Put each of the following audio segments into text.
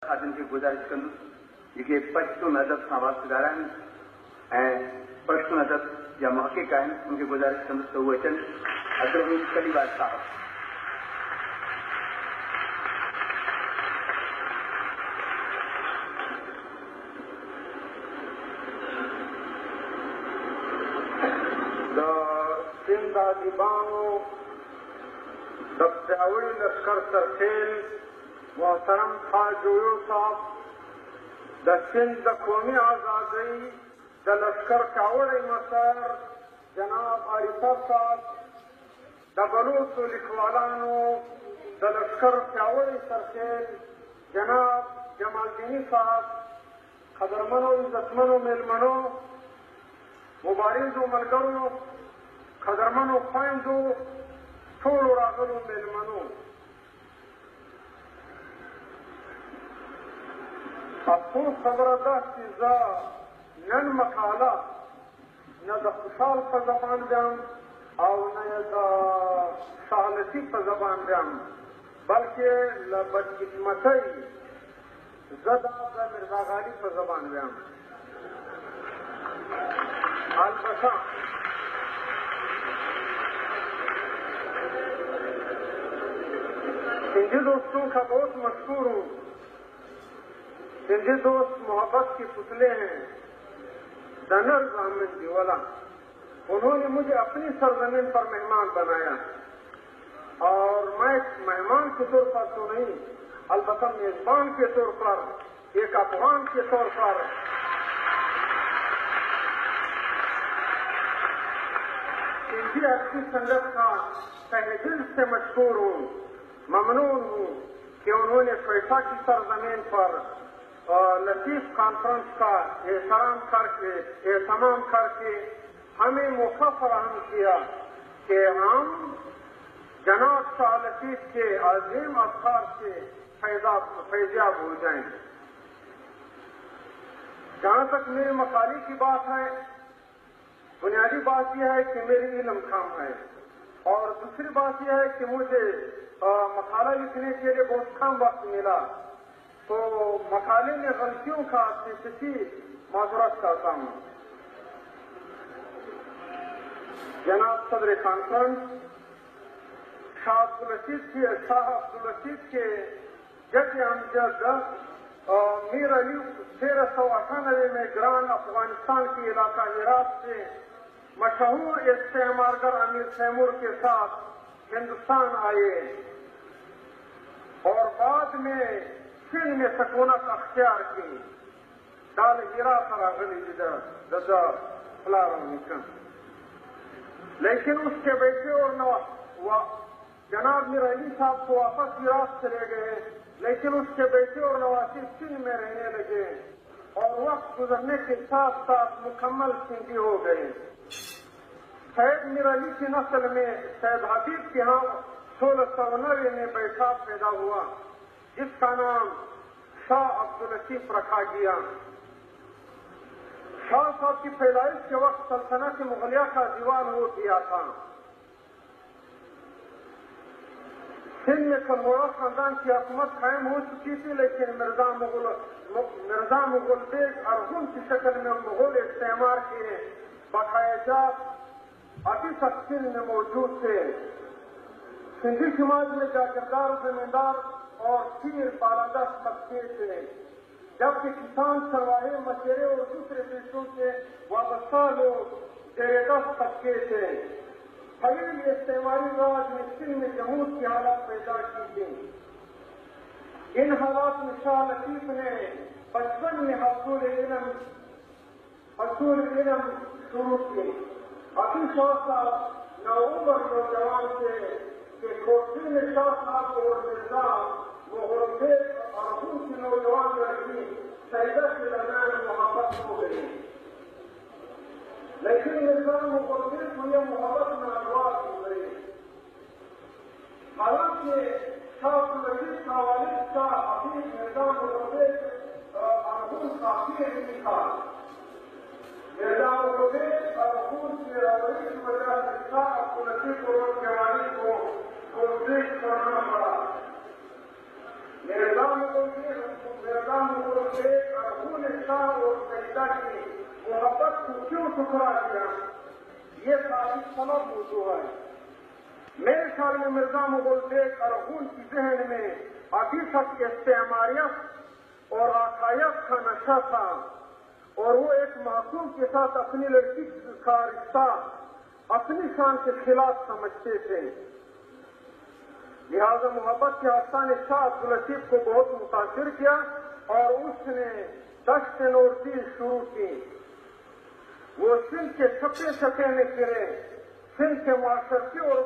خادم کی گزارش کندس یہ پشتون ادب سے واسطداران پشتون ادب یا محقق ہیں ان کی گزارش کندس تو وچن عبدالرحیم کلیوال صاحب. سندھ ادیبانو د پیاوړي لښکر سرخیل محترم خواجه جویو صاحب، د سندھ د قومي آزادۍ د لښکر پیاوړی مشر جناب عارفه صاحب، د بلوڅو لیکوالانو د لښکر پیاوړی سرخیل جناب جمال دیني صاحب، قدرمنو عزتمنو میلمنو، مبارزو ملګرو، قدرمنو خویندو، ټولو راغلو میلمنو، افسوس خبره ده چې زه نن مقاله نه د خوشحال په زبان بیم او نه یې د شاه لطیف په زبان بیم، بلکې له بدقسمتۍ زه دا د مرزا غالب په زبان بیم. البته سندھی دوستوں کا بہت مشہور ہوں. سندھی دوست محبت کے پتلے ہیں دنر احمد دیولا. انہوں نے مجھے اپنی سرزمین پر مہمان بنایا اور میں مہمان کے طور پر تو نہیں البتہ میزبان کے طور پر، ایک افغان کے طور پر سندھی ادبی سنگت کا تہہ دل سے مشکور ہوں، ممنون ہوں کہ انہوں نے فیصلہ کی سرزمین پر لطیف کانفرنس کا اہتمام کر کے ہمیں موقع فراہم کیا کہ ہم جناب شاہ لطیف کے عظیم افکار سے فیضیاب ہو جائیں. جہاں تک میرے مقالے کی بات ہے، بنیادی بات یہ ہے کہ میری علم کم ہے، اور دوسری بات یہ ہے کہ مجھے مقالہ لکھنے کے لیے بہت کم وقت ملا، تو مقالے میں غلطیوں کا فیصدی معذرت کرتا ہوں. جناب صدر کانفرنس شاہ عبداللطیف کے جد امجد میر علی 1398 میں گران افغانستان کے علاقہ ہرات سے مشہور استعمارگر امیر تیمور کے ساتھ ہندوستان آئے اور بعد میں سندھ میں سکونت اختیار کی. ڈال ہیرا فراغلی لیکن اس کے بیٹے اور جناب میر علی صاحب کو واپس ہرات چلے گئے، لیکن اس کے بیٹے اور نواسی سندھ میں رہنے لگے اور وقت گزرنے کے ساتھ ساتھ مکمل سندھی ہو گئے. سید میر علی کی نسل میں سید حبیب کے ہاں 1690 میں بیساکھ پیدا ہوا، جس کا نام شاہ عبداللطیف رکھا گیا. شاہ صاحب کی پیدائش کے وقت سلطنت مغلیہ کا دیوان ہو گیا تھا. سندھ میں کلموڑا خاندان کی حکومت قائم ہو چکی تھی، لیکن مرزا مغل بیگ ارغن کی شکل میں مغول استعمار کے بقایا جات ابھی تک سندھ میں موجود تھے. سندھی سماج میں جاگیردار، زمیندار اور پیر بالادست طبقے تھے، جبکہ کسان، چرواہے، مچھیرے اور دوسرے پیشوں سے وابستہ لوگ زیر دست طبقے تھے. طویل استعماری راج میں سندھ میں جمود کی حالت پیدا کی گئی. ان حالات میں شاہ لطیف نے بچپن میں حصول علم شروع کی. ابھی شاہ صاحب نوعمر نوجوان تھے کہ کوٹھی میں شاہ صاحب اور مرزا مغل بیگ ارغن کی نوجوان لڑکی سیدہ کے درمیان محبت ہو گئی، لیکن مرزا مغل بیگ کو یہ محبت ناگوار ہو گئی. حالانکہ شاہ عبداللطیف کا والد شاہ حبیب مرزا مغل بیگ ارغن کا پیر بھی تھا. مرزا مغل بیگ ارغن کے رویے کی وجہ سے شاہ عبداللطیف اور ان کے والد کو کوشش کرنا پڑا. مرزا مغل بیگ پیدا کی, محبت کو کیوں ٹھکرا دیا, یہ تاریخ سبب موضوع ہے. میرے خیال میں مرزا مغل بیگ ارغون کی ذہن میں ابھی تک استعماریت اور آقایت کا نشہ تھا, اور وہ ایک محکوم کے ساتھ اپنی لڑکی کا رشتہ اپنی شان کے خلاف سمجھتے تھے. لہذا محبت کے آستان شاہ عبداللطیف کو بہت متاثر کیا اور اس نے دشت نوردی شروع کی. وہ سندھ کے چھپے چھپے میں پھرے, سندھ کے معاشرتی اور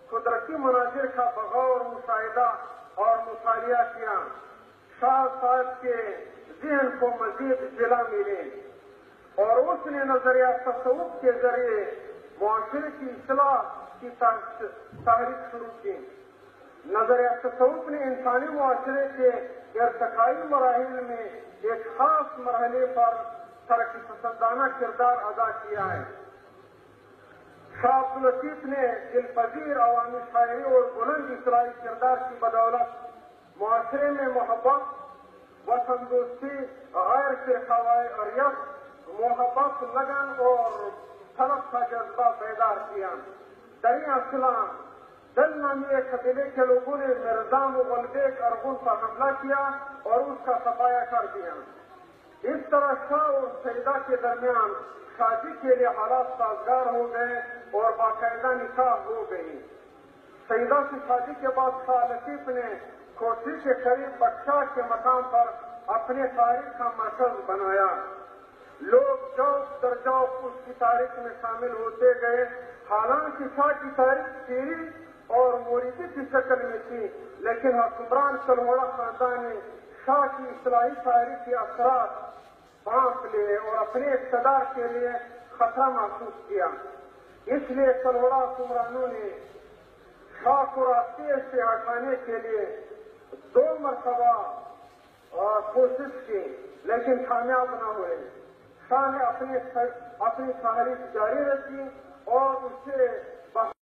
قدرتی مناظر کا بغور مشاہدہ اور مطالعہ کیا. شاہ صاحب کے ذہن کو مزید جلا ملے اور اس نے نظریہ تصوف کے ذریعے معاشرے کی اصلاح کی تحریک شروع کی. نظریہ تصوف نے انسانی معاشرے کے ارتقائی مراحل میں ایک خاص مرحلے پر ترقی پسندانہ کردار ادا کیا ہے. شاہ عبداللطیف نے دل پذیر عوامی شاعری اور بلند اصلاحی کردار کی بدولت معاشرے میں محبت, وطن دوستی, غیر فرقوائی اریت, محبت, لگن اور طلب کا جذبہ بیدار کیا. دریا اسلام دل نامی ایک قبیلے کے لوگوں نے مرزا مغل بیگ ارغون پر حملہ کیا اور اس کا صفایا کر دیا. اس طرح شاہ اور سیدہ کے درمیان شادی کے لیے حالات سازگار ہو گئے اور باقاعدہ نکاح ہو گئی. سیدہ کی شادی کے بعد شاہ لطیف نے کوٹھی کے قریب بادشاہ کے مقام پر اپنے تاریخ کا مرکز بنایا. لوگ جوق در جوق اس کی تاریخ میں شامل ہوتے گئے. حالانکہ شاہ کی تاریخ پیری اور موریدی کی شکل میں تھی, لیکن حکمران سلوڑا خاندان نے شاہ کی اصلاحی تاریخ کے اثرات بانپ لیے اور اپنے اقتدار کے لیے خطرہ محسوس کیا. اس لیے سلوڑا حکمرانوں نے شاہ کو راستے سے ہٹانے کے لیے 2 مرتبہ کوشش کی, لیکن کامیاب نہ ہوئے. شاہ نے اپنی تحریک جاری رکھی اور اسے